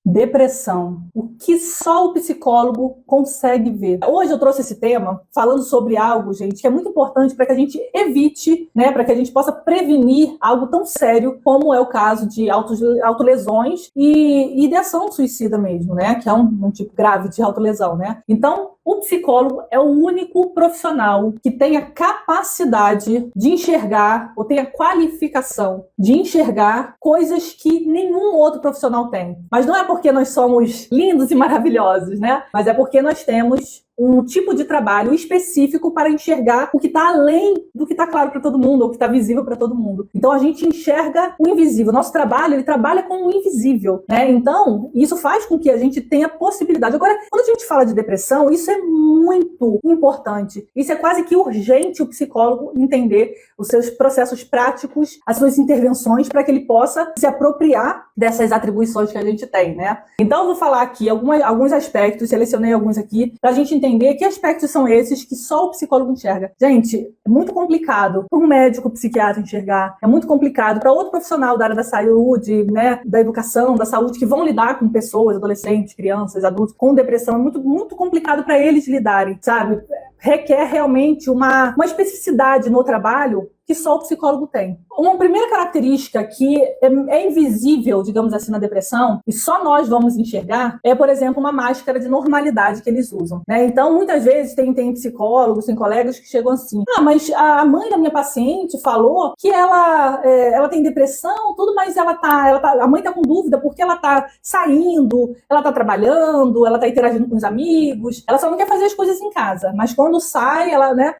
Depressão, o que só o psicólogo consegue ver. Hoje eu trouxe esse tema falando sobre algo, gente, que é muito importante para que a gente evite, né, para que a gente possa prevenir algo tão sério como é o caso de autolesões e ideação suicida mesmo, né, que é um tipo grave de autolesão, né. Então, o psicólogo é o único profissional que tem a capacidade de enxergar, ou tem a qualificação de enxergar coisas que nenhum outro profissional tem. Mas não é porque nós somos lindos e maravilhosos, né? Mas é porque nós temos um tipo de trabalho específico para enxergar o que está além do que está claro para todo mundo, ou que está visível para todo mundo. Então a gente enxerga o invisível. Nosso trabalho, ele trabalha com o invisível, né? Então isso faz com que a gente tenha possibilidade. Agora, quando a gente fala de depressão, isso é muito importante. Isso é quase que urgente o psicólogo entender os seus processos práticos, as suas intervenções, para que ele possa se apropriar dessas atribuições que a gente tem, né? Então eu vou falar aqui alguns aspectos, selecionei alguns aqui, para a gente entender que aspectos são esses que só o psicólogo enxerga. Gente, é muito complicado para um médico psiquiatra enxergar, é muito complicado para outro profissional da área da saúde, né, da educação, da saúde, que vão lidar com pessoas, adolescentes, crianças, adultos, com depressão. É muito, muito complicado para eles lidarem, sabe? Requer realmente uma especificidade no trabalho que só o psicólogo tem. Uma primeira característica que é invisível, digamos assim, na depressão, e só nós vamos enxergar, é, por exemplo, uma máscara de normalidade que eles usam, né? Então, muitas vezes, tem psicólogos, tem colegas que chegam assim, mas a mãe da minha paciente falou que ela tem depressão, tudo, mas a mãe tá com dúvida porque ela tá saindo, ela tá trabalhando, ela tá interagindo com os amigos, ela só não quer fazer as coisas em casa, mas quando sai,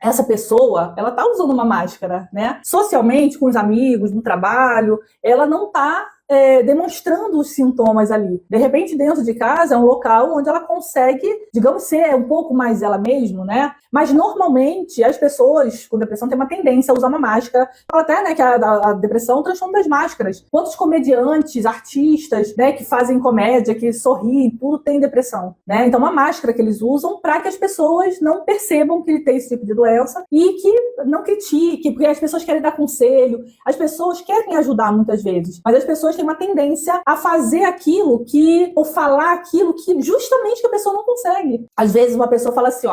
essa pessoa, ela tá usando uma máscara, né? Socialmente, com os amigos, no trabalho, ela não está demonstrando os sintomas ali. De repente, dentro de casa, é um local onde ela consegue, digamos, ser um pouco mais ela mesma, né? Mas, normalmente, as pessoas com depressão têm uma tendência a usar uma máscara. Fala até, né, que a depressão é um transtorno das máscaras. Quantos comediantes, artistas, né, que fazem comédia, que sorriem, tudo tem depressão, né? Então, uma máscara que eles usam para que as pessoas não percebam que ele tem esse tipo de doença e que não critiquem, porque as pessoas querem dar conselho, as pessoas querem ajudar muitas vezes, mas as pessoas têm uma tendência a fazer aquilo ou falar aquilo que justamente que a pessoa não consegue. Às vezes uma pessoa fala assim,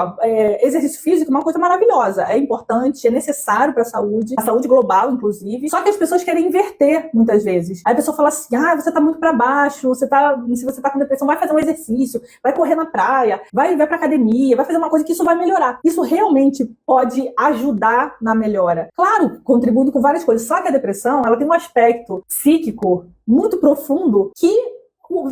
exercício físico é uma coisa maravilhosa, é importante, é necessário para a saúde global, inclusive, só que as pessoas querem inverter muitas vezes. Aí a pessoa fala assim, você tá muito para baixo, se você tá com depressão, vai fazer um exercício, vai correr na praia, vai pra academia, vai fazer uma coisa que isso vai melhorar. Isso realmente pode ajudar na melhora. Claro, contribuindo com várias coisas, só que a depressão, ela tem um aspecto psíquico muito profundo que,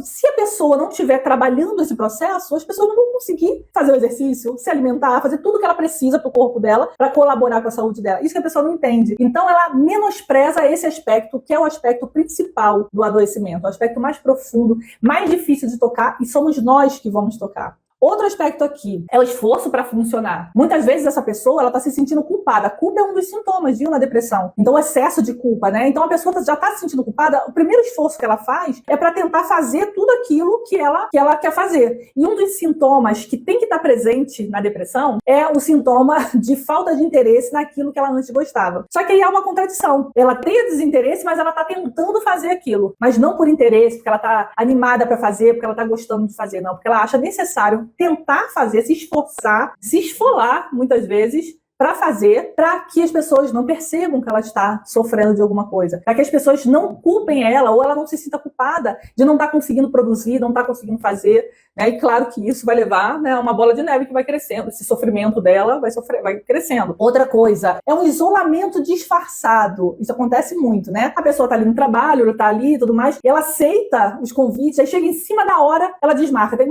se a pessoa não estiver trabalhando esse processo, as pessoas não vão conseguir fazer o exercício, se alimentar, fazer tudo que ela precisa para o corpo dela, para colaborar com a saúde dela. Isso que a pessoa não entende. Então, ela menospreza esse aspecto, que é o aspecto principal do adoecimento, o aspecto mais profundo, mais difícil de tocar, e somos nós que vamos tocar. Outro aspecto aqui é o esforço para funcionar. Muitas vezes essa pessoa, ela está se sentindo culpada. A culpa é um dos sintomas, viu, na depressão. Então, o excesso de culpa, né? Então, a pessoa já está se sentindo culpada. O primeiro esforço que ela faz é para tentar fazer tudo aquilo que ela quer fazer. E um dos sintomas que tem que estar presente na depressão é o sintoma de falta de interesse naquilo que ela antes gostava. Só que aí há uma contradição. Ela tem desinteresse, mas ela está tentando fazer aquilo. Mas não por interesse, porque ela está animada para fazer, porque ela está gostando de fazer, não. Porque ela acha necessário tentar fazer, se esforçar, se esfolar, muitas vezes, para fazer, para que as pessoas não percebam que ela está sofrendo de alguma coisa, para que as pessoas não culpem ela, ou ela não se sinta culpada de não estar conseguindo produzir, não estar conseguindo fazer, né? E claro que isso vai levar, né, a uma bola de neve que vai crescendo, esse sofrimento dela vai crescendo. Outra coisa, é um isolamento disfarçado, isso acontece muito, né? A pessoa está ali no trabalho, ela está ali e tudo mais, e ela aceita os convites, aí chega em cima da hora, ela desmarca. Tem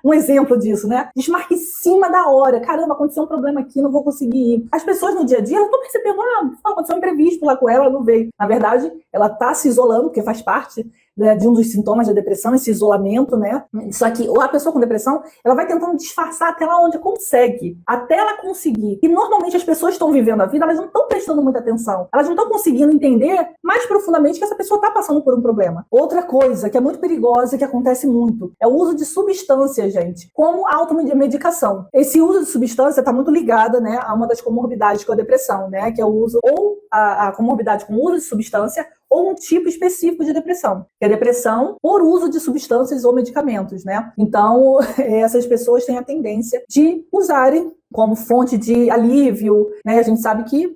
um exemplo disso, né? Desmarca em cima da hora. Caramba, aconteceu um problema aqui, não vou conseguir ir. As pessoas no dia a dia, elas estão percebendo, aconteceu um imprevisto lá com ela não veio. Na verdade, ela está se isolando, porque faz parte, né, de um dos sintomas da depressão, esse isolamento, né? Só que a pessoa com depressão, ela vai tentando disfarçar até lá onde consegue, até ela conseguir. E normalmente as pessoas estão vivendo a vida, elas não estão prestando muita atenção, elas não estão conseguindo entender mais profundamente que essa pessoa está passando por um problema. Outra coisa que é muito perigosa, que acontece muito, é o uso de substâncias, gente, como automedicação. Esse uso de substância está muito ligado, né, a uma das comorbidades com a depressão, né, que é o uso, ou a comorbidade com o uso de substância, ou um tipo específico de depressão, que é a depressão por uso de substâncias ou medicamentos, né? Então, essas pessoas têm a tendência de usarem como fonte de alívio, né? A gente sabe que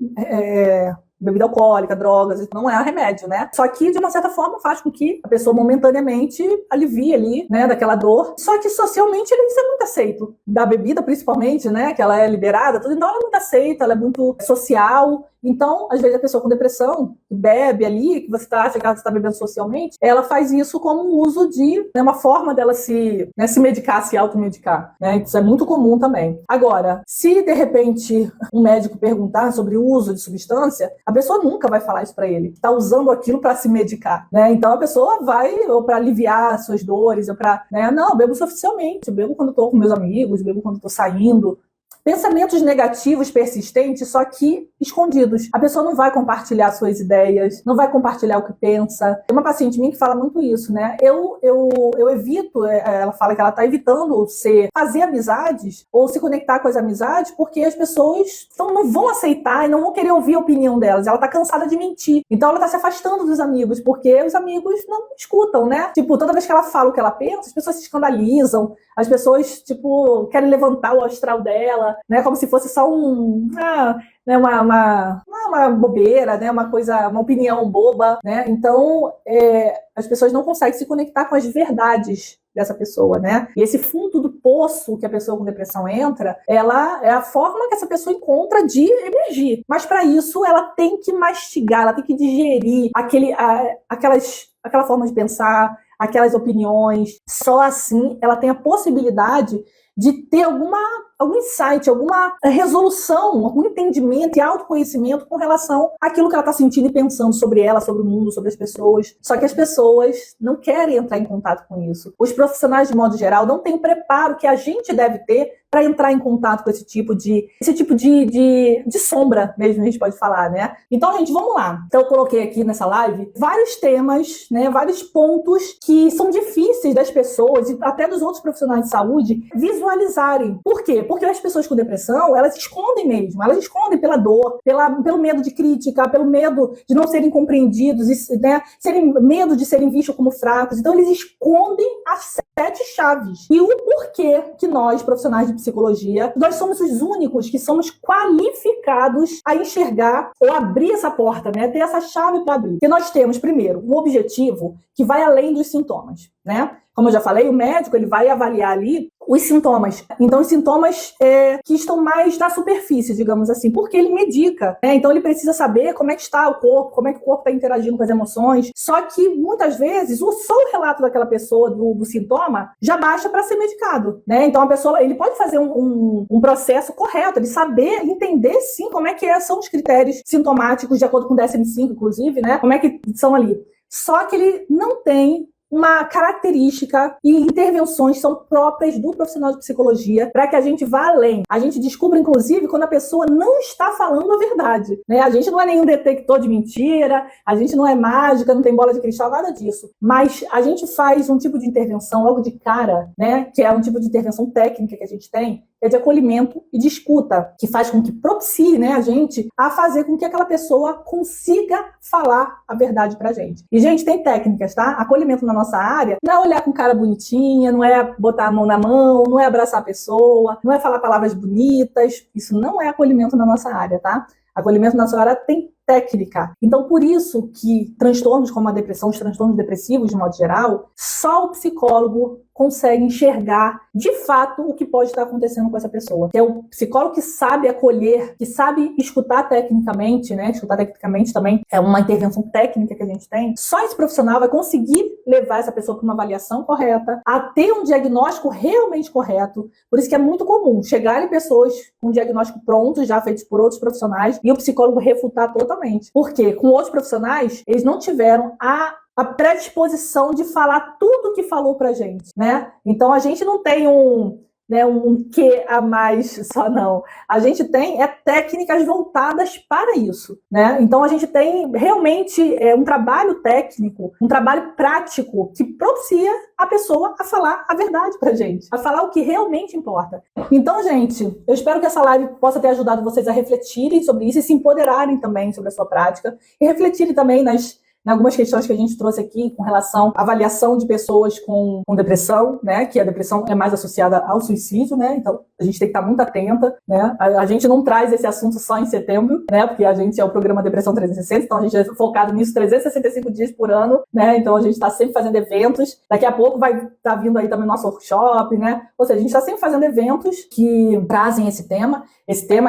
bebida alcoólica, drogas, não é remédio, né? Só que, de uma certa forma, faz com que a pessoa momentaneamente alivie ali, né, daquela dor. Só que, socialmente, isso é muito aceito. Da bebida, principalmente, né, que ela é liberada, tudo. Então, ela é muito aceita, ela é muito social. Então, às vezes, a pessoa com depressão, que bebe ali, que você acha que ela está bebendo socialmente, ela faz isso como um uso de, né, uma forma dela se medicar, se automedicar, né? Isso é muito comum também. Agora, se, de repente, um médico perguntar sobre o uso de substância, a pessoa nunca vai falar isso para ele. Está usando aquilo para se medicar, né? Então, a pessoa vai ou para aliviar as suas dores, ou para, né? Não, eu bebo socialmente, eu bebo quando estou com meus amigos, bebo quando estou saindo. Pensamentos negativos persistentes, só que escondidos. A pessoa não vai compartilhar suas ideias, não vai compartilhar o que pensa. Tem uma paciente minha que fala muito isso, né? Eu evito, ela fala que ela está evitando fazer amizades ou se conectar com as amizades porque as pessoas não vão aceitar e não vão querer ouvir a opinião delas. Ela está cansada de mentir. Então ela está se afastando dos amigos porque os amigos não escutam, né? Tipo, toda vez que ela fala o que ela pensa, as pessoas se escandalizam, as pessoas, tipo, querem levantar o astral dela, né, como se fosse só uma bobeira, né, uma opinião boba, né? Então, as pessoas não conseguem se conectar com as verdades dessa pessoa, né? E esse fundo do poço que a pessoa com depressão entra, ela é a forma que essa pessoa encontra de emergir. Mas para isso, ela tem que mastigar, ela tem que digerir aquela forma de pensar, aquelas opiniões. Só assim ela tem a possibilidade de ter algum insight, alguma resolução, algum entendimento e autoconhecimento com relação àquilo que ela está sentindo e pensando sobre ela, sobre o mundo, sobre as pessoas. Só que as pessoas não querem entrar em contato com isso. Os profissionais, de modo geral, não têm o preparo que a gente deve ter para entrar em contato com esse tipo de sombra mesmo, a gente pode falar, né? Então, gente, vamos lá. Então, eu coloquei aqui nessa live vários temas, né, vários pontos que são difíceis das pessoas e até dos outros profissionais de saúde visualizarem. Por quê? Porque as pessoas com depressão, elas escondem mesmo. Elas escondem pela dor, pelo medo de crítica, pelo medo de não serem compreendidos, né, medo de serem vistos como fracos. Então, eles escondem as 7 chaves. E o porquê que nós, profissionais de psicologia, nós somos os únicos que somos qualificados a enxergar ou abrir essa porta, né? Ter essa chave para abrir. Porque nós temos, primeiro, um objetivo que vai além dos sintomas, né? Como eu já falei, o médico ele vai avaliar ali os sintomas. Então, os sintomas que estão mais na superfície, digamos assim, porque ele medica, né? Então, ele precisa saber como é que está o corpo, como é que o corpo está interagindo com as emoções. Só que, muitas vezes, só o relato daquela pessoa do sintoma já basta para ser medicado, né? Então, a pessoa ele pode fazer um processo correto, ele saber, entender, sim, como é que são os critérios sintomáticos, de acordo com o DSM-5, inclusive, né? Como é que são ali. Só que ele não tem uma característica e intervenções são próprias do profissional de psicologia para que a gente vá além. A gente descubra, inclusive, quando a pessoa não está falando a verdade, né? A gente não é nenhum detector de mentira, a gente não é mágica, não tem bola de cristal, nada disso. Mas a gente faz um tipo de intervenção logo de cara, né? Que é um tipo de intervenção técnica que a gente tem, é de acolhimento e de escuta, que faz com que propicie, né, a gente a fazer com que aquela pessoa consiga falar a verdade pra gente. E, gente, tem técnicas, tá? Acolhimento na nossa área não é olhar com cara bonitinha, não é botar a mão na mão, não é abraçar a pessoa, não é falar palavras bonitas. Isso não é acolhimento na nossa área, tá? Acolhimento na nossa área tem técnica. Então, por isso que transtornos como a depressão, os transtornos depressivos, de modo geral, só o psicólogo consegue enxergar, de fato, o que pode estar acontecendo com essa pessoa. Que é o psicólogo que sabe acolher, que sabe escutar tecnicamente, né? Escutar tecnicamente também é uma intervenção técnica que a gente tem. Só esse profissional vai conseguir levar essa pessoa para uma avaliação correta, a ter um diagnóstico realmente correto. Por isso que é muito comum chegarem pessoas com diagnóstico pronto, já feitos por outros profissionais, e o psicólogo refutar totalmente. Porque com outros profissionais, eles não tiveram a predisposição de falar tudo que falou pra gente, né? Então, a gente não tem um que a mais só, não. A gente tem técnicas voltadas para isso, né? Então, a gente tem realmente um trabalho técnico, um trabalho prático que propicia a pessoa a falar a verdade pra gente, a falar o que realmente importa. Então, gente, eu espero que essa live possa ter ajudado vocês a refletirem sobre isso e se empoderarem também sobre a sua prática e refletirem também nas né, algumas questões que a gente trouxe aqui com relação à avaliação de pessoas com depressão, né, que a depressão é mais associada ao suicídio, né, então a gente tem que estar muito atenta, né, a gente não traz esse assunto só em setembro, né, porque a gente é o programa Depressão 360, então a gente é focado nisso 365 dias por ano, né, então a gente está sempre fazendo eventos, daqui a pouco vai estar vindo aí também o nosso workshop, né, ou seja, a gente está sempre fazendo eventos que trazem esse tema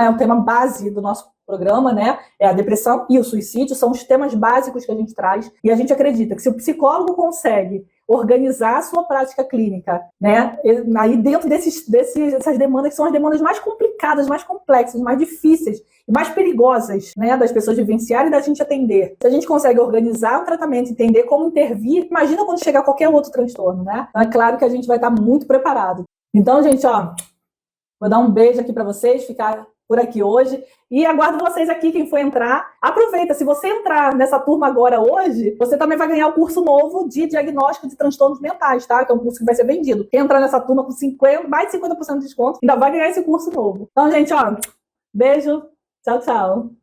é o tema base do nosso programa, né? É a depressão e o suicídio, são os temas básicos que a gente traz, e a gente acredita que se o psicólogo consegue organizar a sua prática clínica, né? Aí dentro dessas demandas, que são as demandas mais complicadas, mais complexas, mais difíceis e mais perigosas, né? Das pessoas vivenciarem e da gente atender. Se a gente consegue organizar o tratamento, entender como intervir, imagina quando chegar qualquer outro transtorno, né? Então é claro que a gente vai estar muito preparado. Então, gente, ó, vou dar um beijo aqui para vocês, ficar por aqui hoje. E aguardo vocês aqui, quem for entrar. Aproveita, se você entrar nessa turma agora hoje, você também vai ganhar o curso novo de diagnóstico de transtornos mentais, tá? Que é um curso que vai ser vendido. Quem entrar nessa turma com mais de 50% de desconto, ainda vai ganhar esse curso novo. Então, gente, ó, beijo. Tchau, tchau.